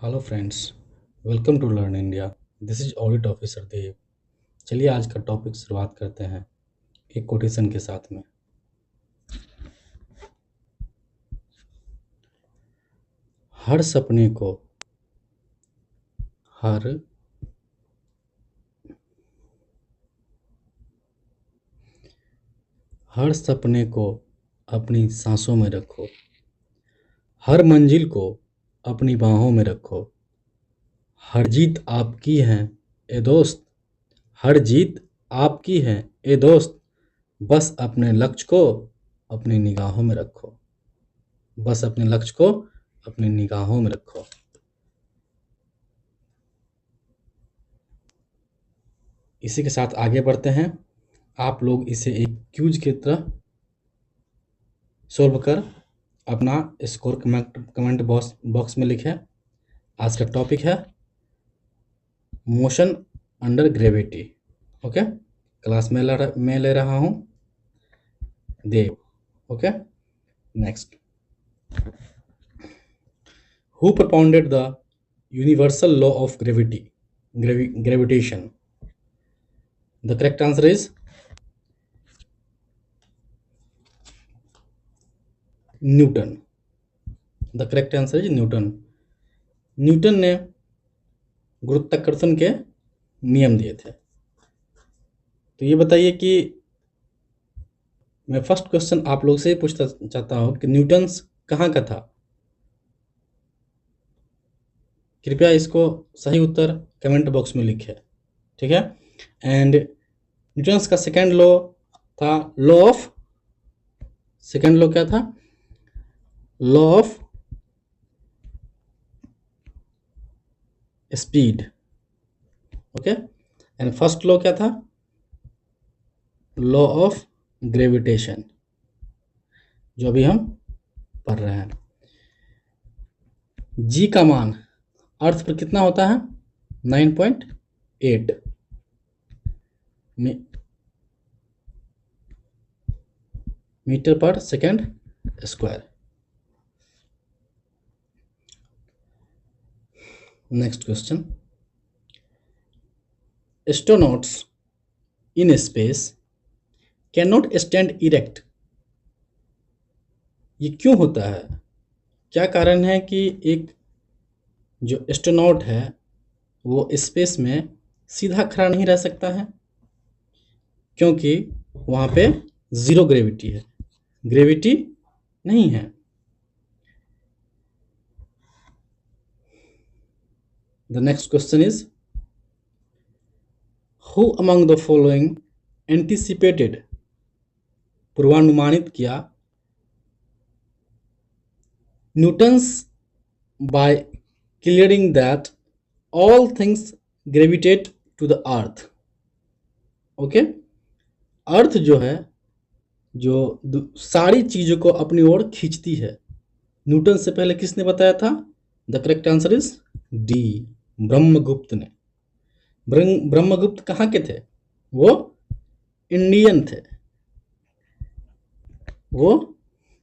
Hello friends, welcome to learn India. This is audit officer Dev. चलिए आज का topic शुरुआत करते हैं एक कोटेशन के साथ में। हर सपने को हर हर सपने को अपनी सांसों में रखो, हर मंजिल को अपनी बाहों में रखो। हर जीत आपकी है ए दोस्त, हर जीत आपकी है ए दोस्त। बस अपने लक्ष्य को अपनी निगाहों में रखो, बस अपने लक्ष्य को अपनी निगाहों में रखो। इसी के साथ आगे बढ़ते हैं। आप लोग इसे एक क्यूज की तरह सॉल्व कर अपना स्कोर कमेंट बॉक्स में लिखें। आज का टॉपिक है motion under gravity. Okay, class में ले रहा हूँ Dev. Okay, next. Who propounded the universal law of gravitation? The correct answer is Newton. The correct answer is Newton. Newton ने गुरुत्वाकर्षण के नियम दिए थे। तो ये बताइए कि मैं फर्स्ट क्वेश्चन आप लोग से पूछना चाहता हूँ कि न्यूटन्स कहाँ का था? कृपया इसको सही उत्तर कमेंट बॉक्स में लिखें, ठीक है। एंड न्यूटन्स का सेकंड लॉ था लॉ ऑफ, सेकंड लॉ क्या था? Law of speed. Okay, and first law क्या था? लॉ ऑफ ग्रेविटेशन, जो अभी हम पढ़ रहे हैं। जी का मान अर्थ पर कितना होता है? 9.8 मीटर पर second square. Next question. Astronauts in space can not stand erect. ये क्यों होता है? क्या कारण है कि एक जो एस्ट्रोनॉट है वो स्पेस में सीधा खड़ा नहीं रह सकता है? क्योंकि वहाँ पे जीरो ग्रेविटी है, ग्रेविटी नहीं है। The next question is who among the following anticipated, पूर्वानुमानित किया Newton's by clearing that all things gravitate to the earth. Okay, earth जो है जो सारी चीजों को अपनी ओर खींचती है, न्यूटन से पहले किसने बताया था? The correct answer is D, Brahmagupta ने। ब्रह्मगुप्त कहाँ के थे? वो इंडियन थे, वो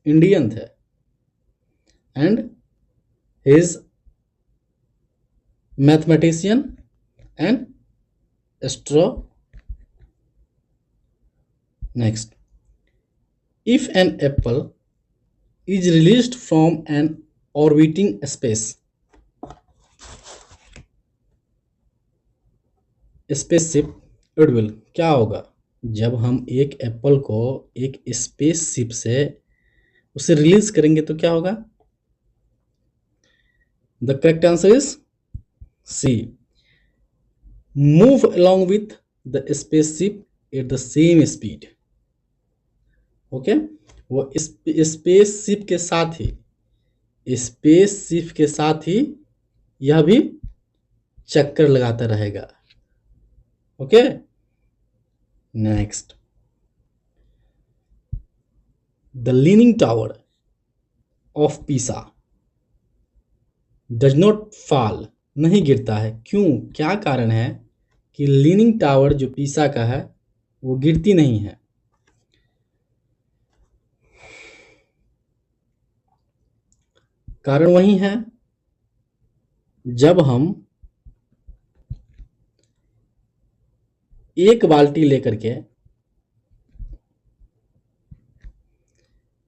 इंडियन थे। And his mathematician and astro. Next, if an apple is released from an orbiting spaceship, it will, क्या होगा जब हम एक एप्पल को एक स्पेसशिप से उसे रिलीज करेंगे तो क्या होगा? The correct answer is C, move along with the spaceship at the same speed. Okay, वो स्पेसशिप के साथ ही, स्पेसशिप के साथ ही यह भी चक्कर लगाता रहेगा। Okay, next. The leaning tower of Pisa does not fall, नहीं गिरता है। क्यों, क्या कारण है कि लीनिंग टावर जो पीसा का है वो गिरती नहीं है? कारण वही है जब हम एक बाल्टी लेकर के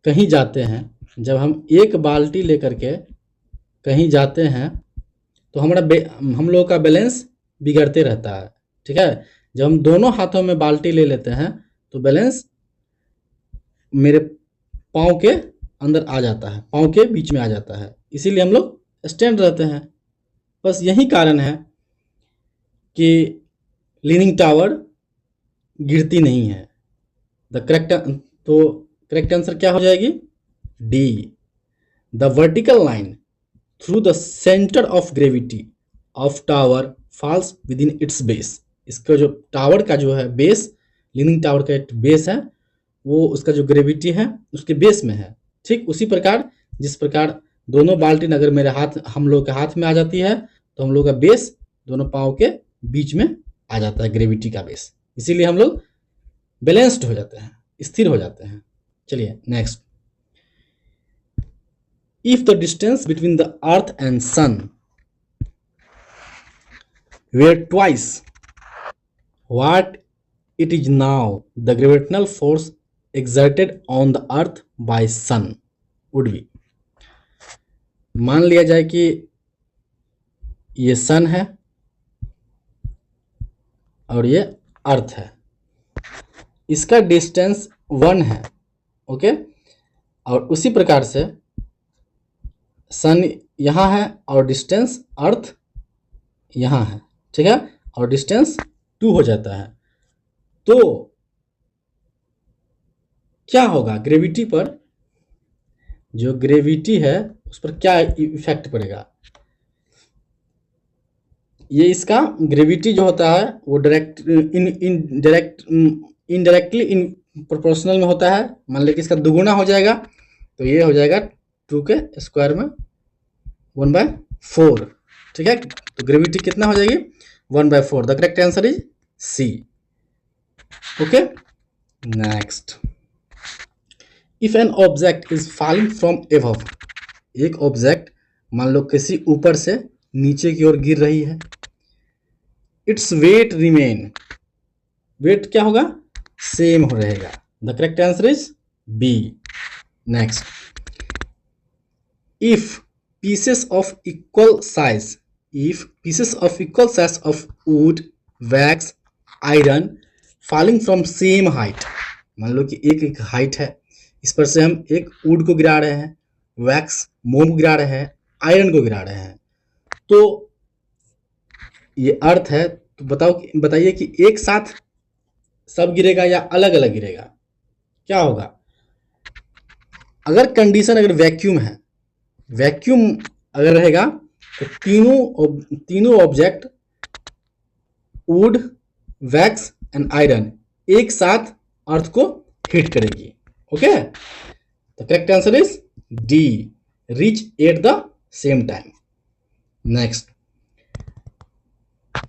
कहीं जाते हैं, जब हम एक बाल्टी लेकर के कहीं जाते हैं तो हम लोगों का बैलेंस बिगड़ते रहता है। ठीक है, जब हम दोनों हाथों में बाल्टी ले लेते हैं तो बैलेंस मेरे पाँव के अंदर आ जाता है, पाँव के बीच में आ जाता है, इसीलिए हम लोग स्टैंड रहते हैं। बस यही कारण है कि लीनिंग टावर गिरती नहीं है। करेक्ट आंसर क्या हो जाएगी? D. The vertical line through the centre of gravity of tower falls within its base. इसका जो टावर का जो है बेस, लीनिंग टावर का एक बेस है, वो उसका जो ग्रेविटी है उसके बेस में है। ठीक उसी प्रकार जिस प्रकार दोनों बाल्टी अगर मेरे हाथ हम लोग के हाथ में आ जाती है तो हम लोग का बेस दोनों पाँव के बीच में आ जाता है, ग्रेविटी का बेस, इसीलिए हम लोग बैलेंस्ड हो जाते हैं, स्थिर हो जाते हैं। चलिए next. If the distance between the earth and sun were twice what it is now, the gravitational force exerted on the earth by sun would be। मान लिया जाए कि ये सन है और ये अर्थ है, इसका डिस्टेंस 1 है। ओके, और उसी प्रकार से सन यहाँ है और डिस्टेंस अर्थ यहाँ है। ठीक है, और डिस्टेंस 2 हो जाता है, तो क्या होगा ग्रेविटी पर? जो ग्रेविटी है उस पर क्या इफेक्ट पड़ेगा? ये इसका ग्रेविटी जो होता है वो इनडायरेक्टली इन प्रोपोर्शनल में होता है। मान लीजिए कि इसका दुगुना हो जाएगा तो ये हो जाएगा 2 के स्क्वायर में 1/4। ठीक है, तो ग्रेविटी कितना हो जाएगी? 1/4। The correct answer is C. Okay, next. If an object is falling from above, एक ऑब्जेक्ट मान लो किसी ऊपर से नीचे की ओर गिर रही है, इट्स वेट रिमेन, वेट क्या होगा? सेम हो रहेगा। The correct answer is B. Next. If pieces of equal size, if pieces of equal size of wood, wax, iron falling from same height, मान लो कि एक हाइट है, इस पर से हम एक वुड को गिरा रहे हैं, वैक्स मोम को गिरा रहे हैं, आयरन को गिरा रहे हैं, तो ये अर्थ है, तो बताइए कि एक साथ सब गिरेगा या अलग अलग गिरेगा? क्या होगा? अगर कंडीशन अगर वैक्यूम है, वैक्यूम अगर रहेगा तो तीनों object wood, wax and iron एक साथ अर्थ को हिट करेगी। Okay, the correct answer is D, reach at the same time. Next.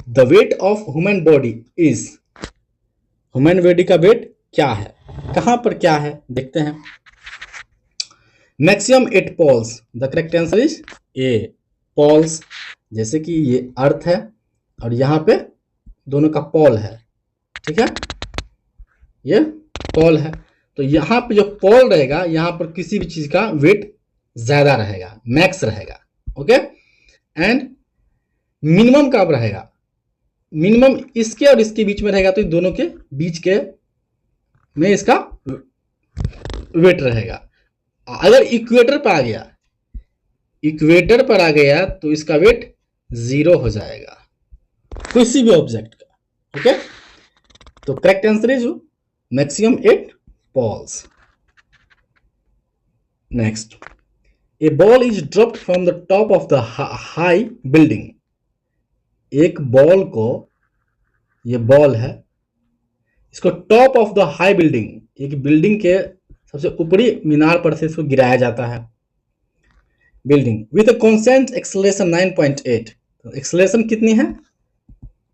The weight of human body is, human body का वेट क्या है? कहां पर क्या है देखते हैं। Maximum 8 poles, the correct answer is A, poles. जैसे कि ये अर्थ है और यहाँ पे दोनों का पोल है। ठीक है, ये पोल है, तो यहाँ पे जो पोल रहेगा यहाँ पर किसी भी चीज का वेट ज्यादा रहेगा, मैक्स रहेगा। ओके, एंड मिनिमम कब रहेगा? मिनिमम इसके और इसके बीच में रहेगा, तो दोनों के बीच के में इसका वेट रहेगा। अगर इक्वेटर पर आ गया, इक्वेटर पर आ गया तो इसका वेट 0 हो जाएगा किसी भी ऑब्जेक्ट का। ओके, तो correct answer is maximum 8 poles. Next. A ball is dropped from the top of the high building, एक बॉल को, ये बॉल है, इसको top of the high building, एक बिल्डिंग के सबसे ऊपरी मीनार पर से इसको गिराया जाता है, building, with a constant acceleration 9.8। तो एक्सेलरेशन कितनी है?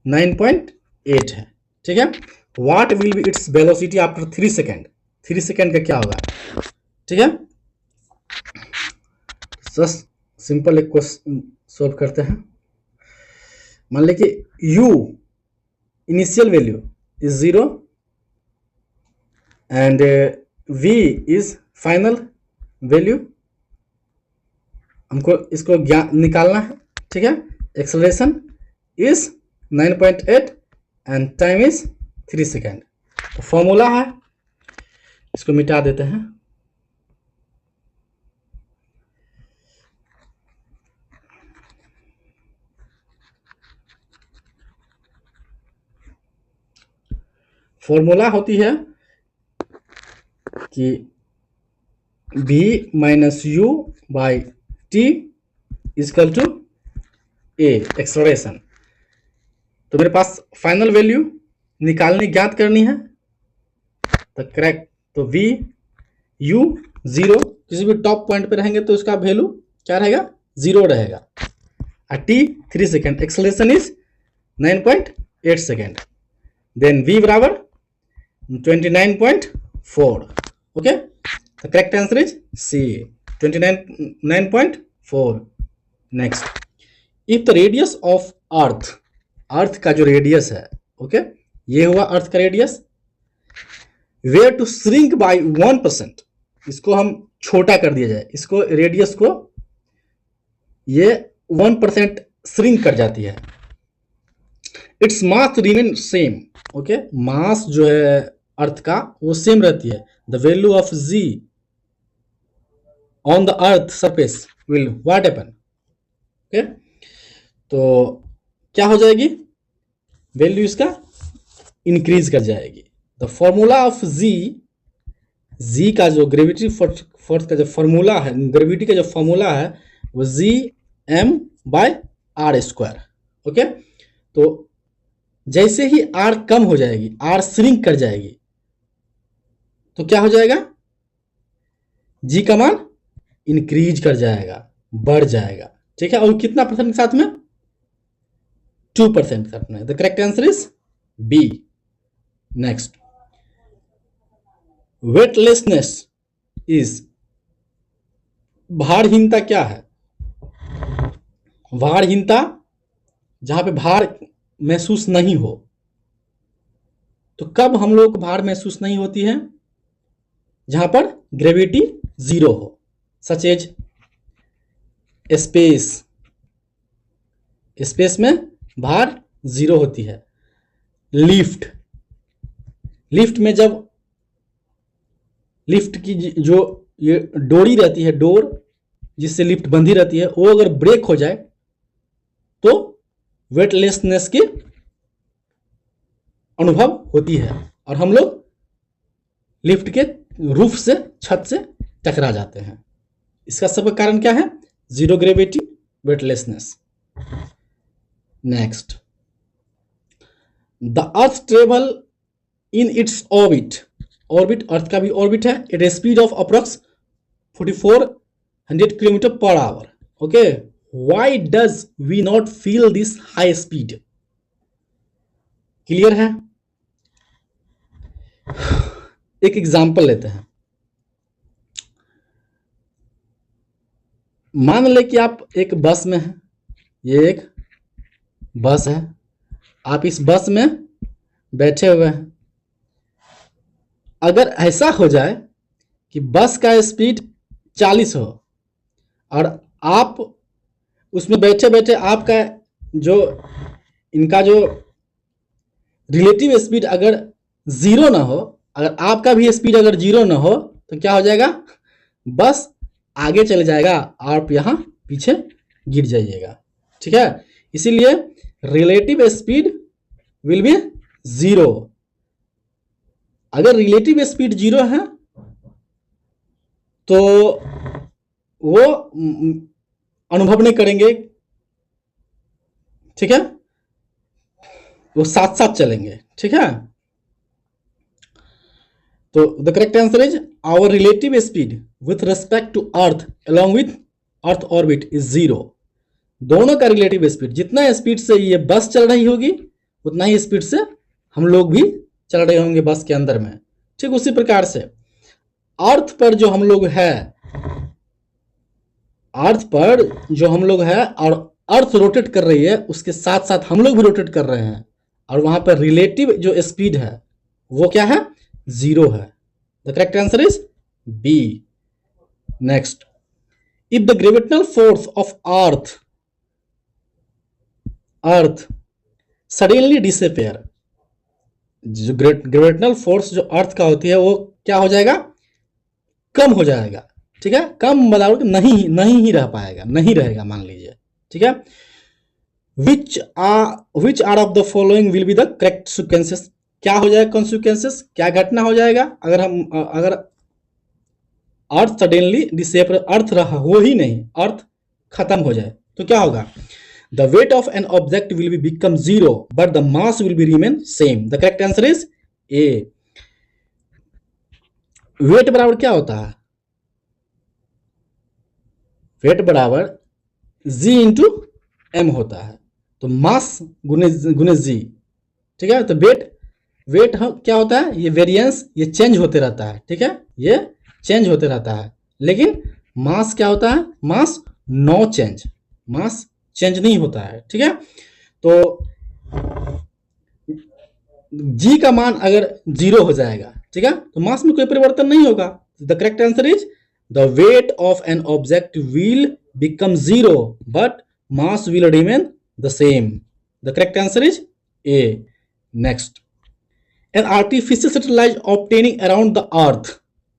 9.8 है। ठीक है, what will be its velocity after 3 second, 3 second का क्या होगा? ठीक है, सिंपल एक क्वेश्चन सॉल्व करते हैं। मान ले कि u initial value is 0 and v is final value, हमको इसको निकालना है, ठीक है। Acceleration is 9.8 and time is 3 second. तो फॉर्मूला है, इसको मिटा देते हैं। फॉर्मूला होती है कि v minus u by t equal to a acceleration. तो मेरे पास फाइनल वैल्यू निकालनी, ज्ञात करनी है। तो करेक्ट, तो v u 0, किसी भी टॉप पॉइंट पे रहेंगे तो उसका वैल्यू क्या रहेगा, 0 रहेगा। और t 3 second, acceleration is 9.8 second, then v बराबर 29.4। Okay, the correct answer is C, 29.4। Next, if the radius of earth का जो रेडियस है, ओके, ये हुआ अर्थ का radius, were to shrink by 1%, इसको हम छोटा कर दिया जाए, इसको रेडियस को ये 1% श्रिंक कर जाती है, its mass remain same. Okay, mass जो है अर्थ का वो सेम रहती है। The value of g on the earth surface will what happen. Okay, तो क्या हो जाएगी, वैल्यू इसका इंक्रीज कर जाएगी। द फॉर्मूला ऑफ जी का जो ग्रेविटी फोर्स का जो फॉर्मूला है, ग्रेविटी का जो फॉर्मूला है वो G M by R square. Okay, तो जैसे ही आर कम हो जाएगी, आर श्रिंक कर जाएगी, तो क्या हो जाएगा, जी का मान इंक्रीज कर जाएगा, बढ़ जाएगा, ठीक है। और कितना परसेंट के साथ में, 2% साथ में। The correct answer is B. Next, weightlessness is, भारहीनता क्या है, भारहीनता जहां पे भार महसूस नहीं हो। तो कब हम लोग को भार महसूस नहीं होती है, जहां पर ग्रेविटी 0 हो, सच एज स्पेस, स्पेस में भार 0 होती है। लिफ्ट में जब लिफ्ट की जो ये डोरी रहती है, डोर जिससे लिफ्ट बंधी रहती है, वो अगर ब्रेक हो जाए तो वेटलेसनेस की अनुभव होती है और हम लोग लिफ्ट के रूफ से, छत से टकरा जाते हैं। इसका सब कारण क्या है, zero gravity, weightlessness. Next, the earth travel in its orbit, orbit earth का भी ऑर्बिट है, at a speed of approx 4400 kilometre per hour. Okay, why does we not feel this high speed. Clear है। एक example लेते हैं। मान ले कि आप एक बस में हैं, ये एक बस है, आप इस बस में बैठे हुए हैं। अगर ऐसा हो जाए कि बस का स्पीड 40 हो और आप उसमें बैठे बैठे आपका जो, इनका जो रिलेटिव स्पीड अगर 0 ना हो, अगर आपका भी स्पीड अगर 0 ना हो, तो क्या हो जाएगा, बस आगे चले जाएगा, आप यहाँ पीछे गिर जाइएगा, ठीक है। इसीलिए रिलेटिव स्पीड विल बी 0। अगर रिलेटिव स्पीड 0 है तो वो अनुभव नहीं करेंगे, ठीक है, वो साथ साथ चलेंगे, ठीक है। तो the correct answer is our relative speed with respect to earth along with earth orbit is 0। दोनों का रिलेटिव स्पीड, जितना स्पीड से ये बस चल रही होगी उतना ही स्पीड से हम लोग भी चल रहे होंगे बस के अंदर में, ठीक। उसी प्रकार से अर्थ पर जो हम लोग है, अर्थ पर जो हम लोग है और अर्थ रोटेट कर रही है उसके साथ साथ हम लोग भी रोटेट कर रहे हैं, और वहां पर रिलेटिव जो स्पीड है वो क्या है, 0 है। The correct answer is B. Next, if the gravitational force of earth suddenly disappear, जो ग्रेविटेशनल फोर्स जो अर्थ का होती है वो क्या हो जाएगा, कम हो जाएगा। ठीक है, कम मतलब नहीं नहीं ही रह पाएगा, नहीं रहेगा मान लीजिए। ठीक है, which are of the following will be the correct sequences, क्या हो जाएगा कॉन्सिक्वेंसेस, क्या घटना हो जाएगा अगर अर्थ सडनली डिसअपियर, अर्थ रहा हो ही नहीं, अर्थ खत्म हो जाए तो क्या होगा, the weight of an object will be become 0 but the mass will be remain same. The correct answer is A. Weight बराबर क्या होता है, वेट बराबर जी इंटू एम होता है, तो मास गुने जी। ठीक है, तो वेट क्या होता है, ये वेरिएंस, ये चेंज होते रहता है। ठीक है, ये चेंज होते रहता है, लेकिन मास क्या होता है, मास नो चेंज, मास चेंज नहीं होता है। ठीक है, तो जी का मान अगर 0 हो जाएगा, ठीक है, तो मास में कोई परिवर्तन नहीं होगा। The correct answer is the weight of an object will become 0 but mass will remain the same. The correct answer is A. Next, an artificial satellite obtaining around the अर्थ,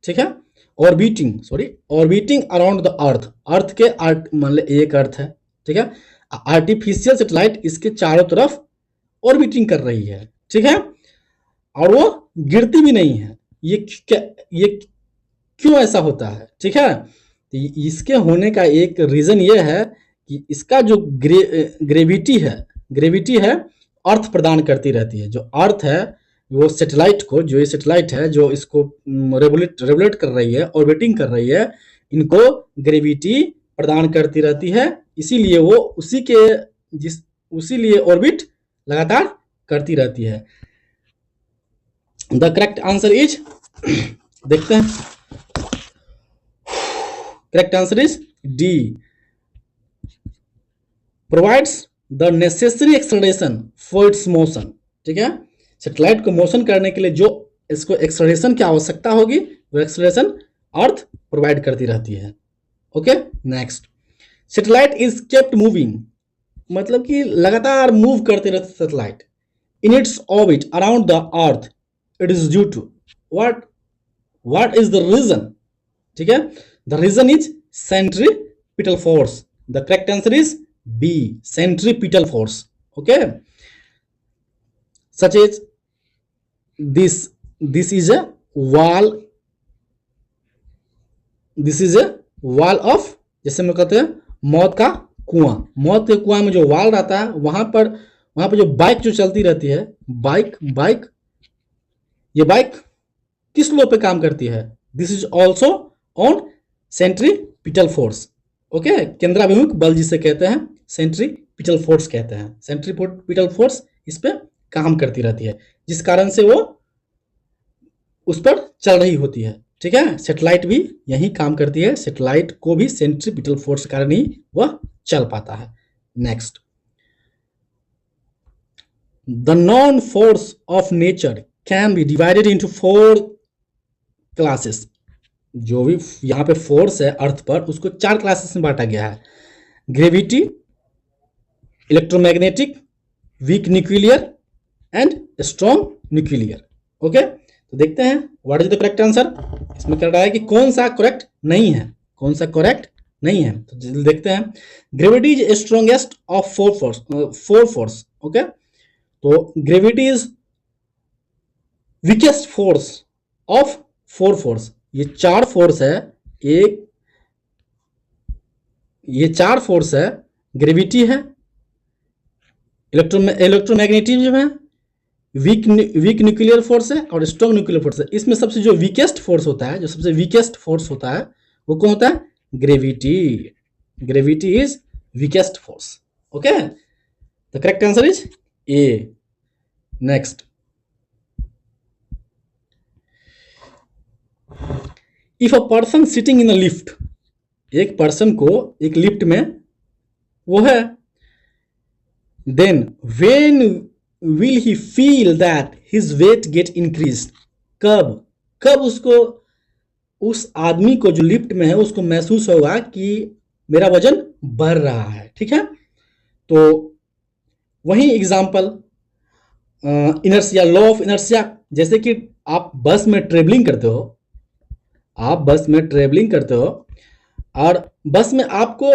ठीक है, ऑर्बिटिंग अराउंड द अर्थ के मान लो एक अर्थ है, ठीक है, artificial satellite इसके चारों तरफ ऑर्बिटिंग कर रही है। ठीक है, और वो गिरती भी नहीं है। ये क्यों ऐसा होता है, ठीक है, तो इसके होने का एक रीजन ये है कि इसका जो ग्रेविटी है अर्थ प्रदान करती रहती है। जो अर्थ है वो सैटेलाइट को, जो ये सैटेलाइट है जो इसको रेगुलेट कर रही है, ऑर्बिटिंग कर रही है, इनको ग्रेविटी प्रदान करती रहती है, इसीलिए वो उसीलिए ऑर्बिट लगातार करती रहती है। द करेक्ट आंसर इज, देखते हैं, correct answer is D, provides the necessary acceleration for its motion. ठीक है, सैटेलाइट को मोशन करने के लिए जो इसको एक्सेलरेशन की आवश्यकता होगी वो एक्सेलरेशन अर्थ प्रोवाइड करती रहती है। Okay, next, satellite is kept moving, मतलब कि लगातार मूव करते रहते satellite in its orbit around the earth, it is due to what is the reason. ठीक है, the reason is centripetal force. The correct answer is B, centripetal force. Okay, such is this is a wall, this is a wall of, जैसे मैं कहते हैं मौत का कुआं, मौत के कुआं में जो वाल रहता है वहां पर जो बाइक जो चलती रहती है, बाइक ये बाइक किस लो पे काम करती है, this is also on centripetal force. Okay, केंद्राभिमुख बल जिसे कहते हैं सेंट्रीपिटल फोर्स कहते हैं, सेंट्रीपिटल फोर्स इस पे काम करती रहती है, जिस कारण से वो उस पर चल रही होती है। ठीक है, सैटेलाइट भी यही काम करती है, सैटेलाइट को भी सेंट्रीपिटल फोर्स के कारण ही वह चल पाता है। Next, the non force of nature can be divided into 4 classes. जो भी यहाँ पे फोर्स है अर्थ पर, उसको 4 क्लासेस में बांटा गया है, gravity, electromagnetic, weak nuclear and strong nuclear. Okay, तो देखते हैं what is the correct answer. इसमें कह रहा है कि कौन सा करेक्ट नहीं है, कौन सा करेक्ट नहीं है, तो देखते हैं। Gravity is strongest of four force. Okay, तो gravity is weakest force of 4 force. ये 4 फोर्स है, ये 4 फोर्स है, ग्रेविटी है, इलेक्ट्रोमैग्नेटिज्म है, वीक न्यूक्लियर फोर्स है और स्ट्रॉन्ग न्यूक्लियर फोर्स है। इसमें सबसे जो वीकेस्ट फोर्स होता है, जो सबसे वीकेस्ट फोर्स होता है वो कौन होता है, gravity is weakest force. Okay, the correct answer is A. Next, if a person sitting in a lift, एक पर्सन को एक लिफ्ट में वो है then when will he feel that his weight get increase, कब कब उसको, उस आदमी को जो लिफ्ट में है उसको महसूस होगा कि मेरा वजन बढ़ रहा है। ठीक है, तो वही example inertia, law of inertia, जैसे कि आप बस में ट्रेवलिंग करते हो, आप बस में ट्रेवलिंग करते हो और बस में आपको,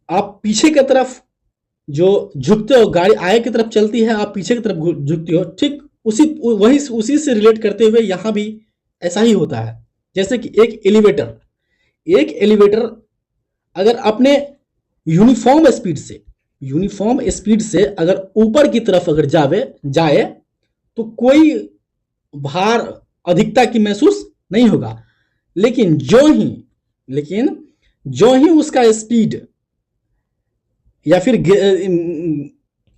आप पीछे की तरफ जो झुकते हो, गाड़ी आगे की तरफ चलती है, आप पीछे की तरफ झुकते हो, ठीक उसी से रिलेट करते हुए यहाँ भी ऐसा ही होता है। जैसे कि एक एलिवेटर अगर अपने यूनिफॉर्म स्पीड से अगर ऊपर की तरफ अगर जाए तो कोई भार अधिकता की महसूस नहीं होगा। लेकिन जो ही उसका स्पीड या फिर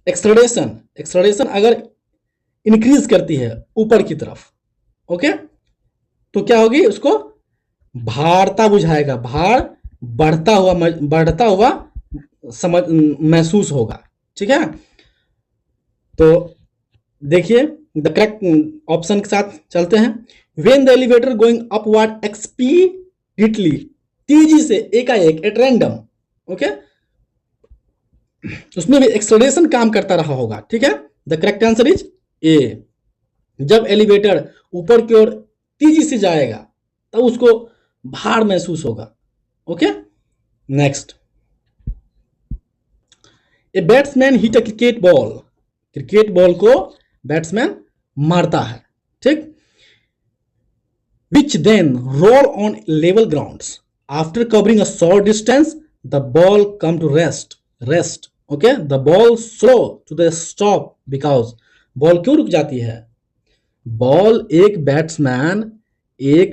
एक्सलरेशन अगर इंक्रीज करती है ऊपर की तरफ, ओके, तो क्या होगी, उसको भारता बुझाएगा, भार बढ़ता हुआ समझ महसूस होगा। ठीक है, तो देखिए द करेक्ट ऑप्शन के साथ चलते हैं। When the elevator going upward expeditiously, तेजी से एकाएक एट रैंडम, ओके, उसमें भी एक्सेलरेशन काम करता रहा होगा। ठीक है, द करेक्ट आंसर इज ए। जब एलिवेटर ऊपर की ओर तेजी से जाएगा तब उसको भार महसूस होगा। Okay, next, a batsman hit a cricket ball को बैट्समैन मारता है, ठीक, which then roll on level grounds. After covering a short distance, the ball come to rest. Okay, the ball slow to the stop because ball क्यों रुक जाती है? Ball एक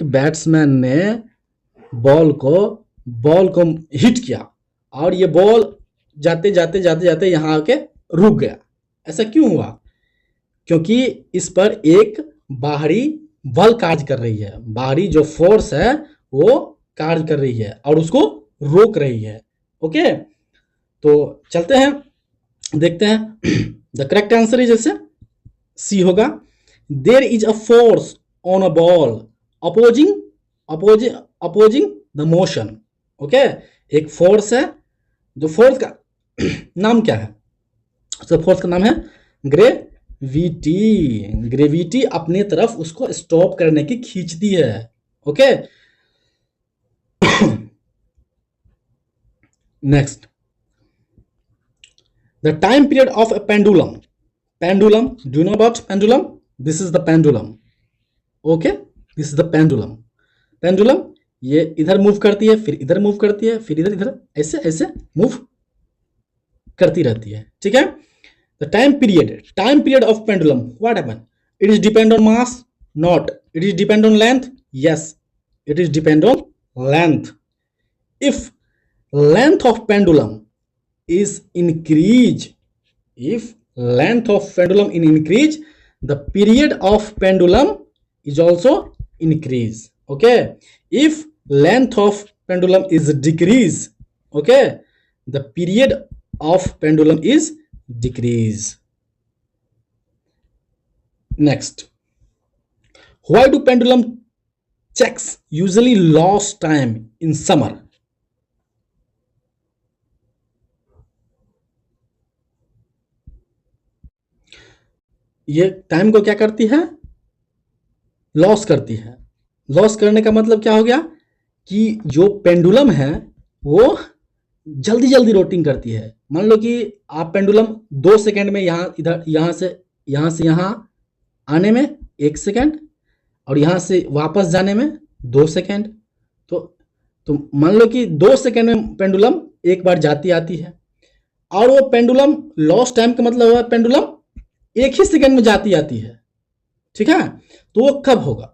batsman ने बॉल को हिट किया और ये बॉल जाते जाते यहां आके रुक गया। ऐसा क्यों हुआ? क्योंकि इस पर एक बाहरी बल कार्य कर रही है, बाहरी जो फोर्स है वो कार्य कर रही है और उसको रोक रही है। ओके, तो चलते हैं, देखते हैं। द करेक्ट आंसर इज जैसे सी होगा। There is a force on a ball opposing the motion. Okay, एक फोर्स है, जो फोर्स का नाम क्या है? तो फोर्स का नाम है ग्रेविटी अपनी तरफ उसको स्टॉप करने की खींचती है। Okay, next, the time period of A pendulum, do you know about pendulum? This is the pendulum. Okay, this is the pendulum ये इधर मूव करती है, फिर इधर मूव करती है, फिर इधर ऐसे मूव करती रहती है। ठीक है, the time period of pendulum, what happened? It is depend on mass? Not. It is depend on length? Yes, it is depend on length. If length of pendulum is increase, the period of pendulum is also increase. Okay, if length of pendulum is decrease, okay, the period of pendulum is decrease. Next, why do pendulum checks usually lose time in summer? ये time को क्या करती है? Loss करती है। Loss करने का मतलब क्या हो गया कि जो पेंडुलम है वो जल्दी रोटिंग करती है। मान लो कि आप पेंडुलम 2 सेकंड में यहाँ से यहाँ आने में 1 सेकंड और यहाँ से वापस जाने में 2 सेकंड, तो मान लो कि 2 सेकंड में पेंडुलम एक बार जाती आती है और वो पेंडुलम लॉस टाइम का मतलब हुआ पेंडुलम 1 ही सेकंड में जाती आती है। ठीक है, तो वो कब होगा?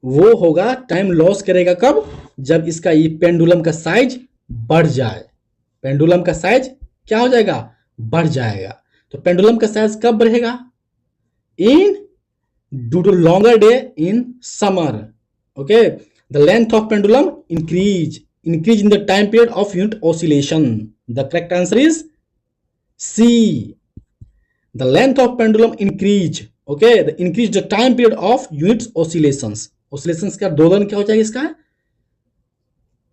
वो होगा, टाइम लॉस करेगा कब? जब इसका ये पेंडुलम का साइज बढ़ जाए। पेंडुलम का साइज क्या हो जाएगा? बढ़ जाएगा। तो पेंडुलम का साइज कब बढ़ेगा? Due to longer day in summer. Okay, the length of pendulum increase in the time period of unit oscillation. The correct answer is C, the length of pendulum increase, okay, the increase the time period of units oscillations, oscillations का दोलन क्या हो जाएगा, इसका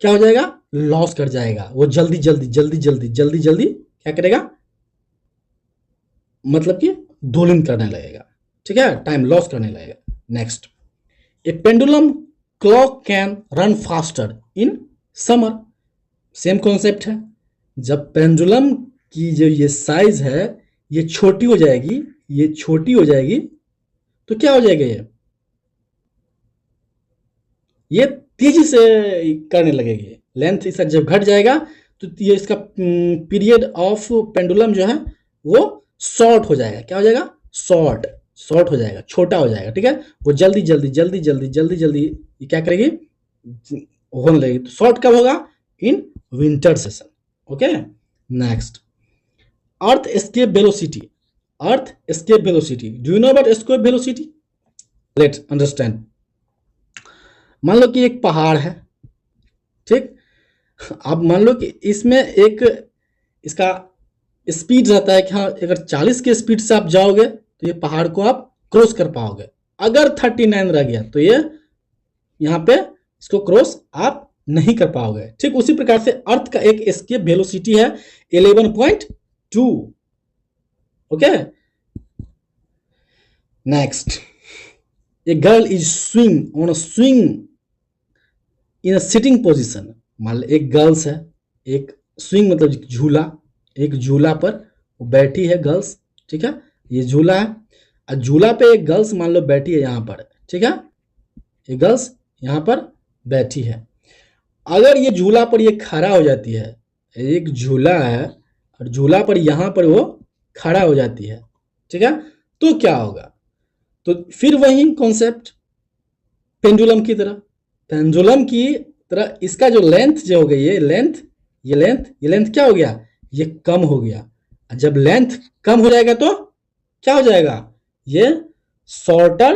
क्या हो जाएगा, loss कर जाएगा, वो जल्दी जल्दी जल्दी जल्दी जल्दी जल्दी क्या करेगा, मतलब कि दोलन करने लगेगा, ठीक है, टाइम लॉस करने लगेगा। Next, A pendulum clock can run faster in summer, same concept है, जब पेंडुलम की जो ये साइज है ये छोटी हो जाएगी, ये छोटी हो जाएगी तो क्या हो जाएगा, ये तेजी से करने लगेगी, लेंथ इसका जब घट जाएगा तो ये इसका पीरियड ऑफ पेंडुलम जो है वो शॉर्ट हो जाएगा, क्या हो जाएगा, शॉर्ट हो जाएगा, छोटा हो जाएगा, ठीक है, वो जल्दी जल्दी जल्दी जल्दी जल्दी जल्दी ये क्या करेगी, होने लगेगी। तो शॉर्ट कब होगा, in winter session, okay. Next, earth escape velocity, earth escape velocity, do you know about escape velocity, let's understand. मान लो कि एक पहाड़ है, ठीक, आप मान लो कि इसमें एक इसका स्पीड रहता है कि हाँ अगर 40 के स्पीड से आप जाओगे तो ये पहाड़ को आप क्रॉस कर पाओगे, अगर 39 रह गया तो ये यहाँ पे इसको क्रॉस आप नहीं कर पाओगे, ठीक उसी प्रकार से अर्थ का एक एस्केप वेलोसिटी है 11.2, okay. Next, a girl is swing on a swing in a sitting position, मान लो एक गर्ल्स है, एक स्विंग मतलब झूला, एक झूला पर वो बैठी है गर्ल्स, ठीक है, ये झूला है और झूला पे एक गर्ल्स मान लो बैठी है यहाँ पर, ठीक है, ये गर्ल्स यहाँ पर बैठी है, अगर ये झूला पर ये खड़ा हो जाती है, एक झूला है और झूला पर यहाँ पर वो खड़ा हो जाती है, ठीक है, तो क्या होगा, तो फिर वही कॉन्सेप्ट पेंडुलम की तरह, पेंडुलम की तरह इसका जो लेंथ जो हो गई, ये लेंथ क्या हो गया, ये कम हो गया, जब लेंथ कम हो जाएगा तो क्या हो जाएगा, ये शॉर्टर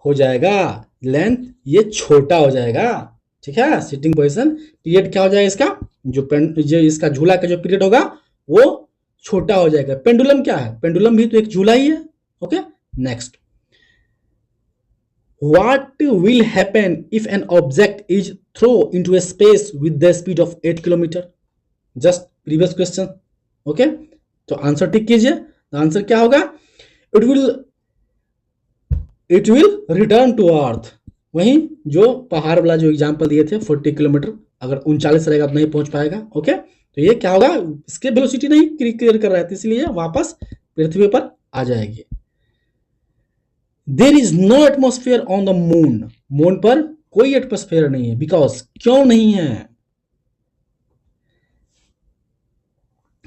हो जाएगा, लेंथ ये छोटा हो जाएगा, ठीक है, सिटिंग पोजीशन पीरियड क्या हो जाएगा, इसका जो इसका झूला का जो पीरियड होगा वो छोटा हो जाएगा। पेंडुलम क्या है, पेंडुलम भी तो एक झूला ही है, okay. Next, what will happen if an object is thrown into a space with the speed of 8 kilometer, just previous question, okay, तो आंसर टिक कीजिए, आंसर क्या होगा, it will return to earth, वहीं जो पहाड़ वाला जो एग्जांपल दिए थे 40 किलोमीटर, अगर 39 रहेगा तो नहीं पहुंच पाएगा, ओके, तो ये क्या होगा, इसके वेलोसिटी नहीं क्लियर कर रहा है, इसलिए वापस पृथ्वी पर आ जाएगी। There is no atmosphere on the moon, moon पर कोई एटमोस्फेयर नहीं है, बिकॉज क्यों नहीं है,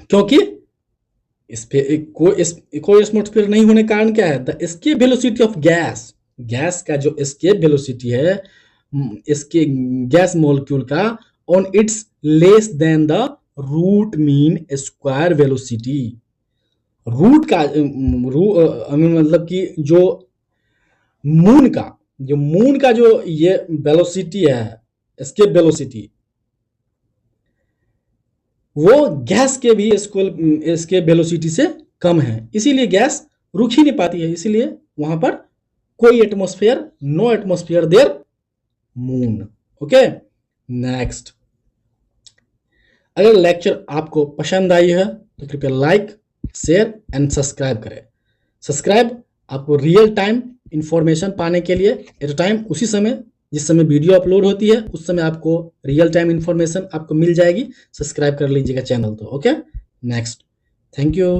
क्योंकि इस पे कोई एटमोस्फेयर नहीं होने का कारण क्या है, the escape velocity of gas, gas का जो एस्केप वेलोसिटी है इसके गैस मॉलिक्यूल का on its less than the root mean square velocity, root का मतलब कि जो मून का जो ये वेलोसिटी है, एस्केप वेलोसिटी, वो गैस के भी एस्केप वेलोसिटी से कम है, इसीलिए गैस रुक ही नहीं पाती है, इसीलिए वहां पर कोई atmosphere, no atmosphere there moon, okay. Next, अगर लेक्चर आपको पसंद आई है तो कृपया लाइक, शेयर एंड सब्सक्राइब करें। सब्सक्राइब आपको रियल टाइम इंफॉर्मेशन पाने के लिए, एट टाइम उसी समय जिस समय वीडियो अपलोड होती है उस समय आपको रियल टाइम इंफॉर्मेशन आपको मिल जाएगी, सब्सक्राइब कर लीजिएगा चैनल तो, ओके। Next, thank you.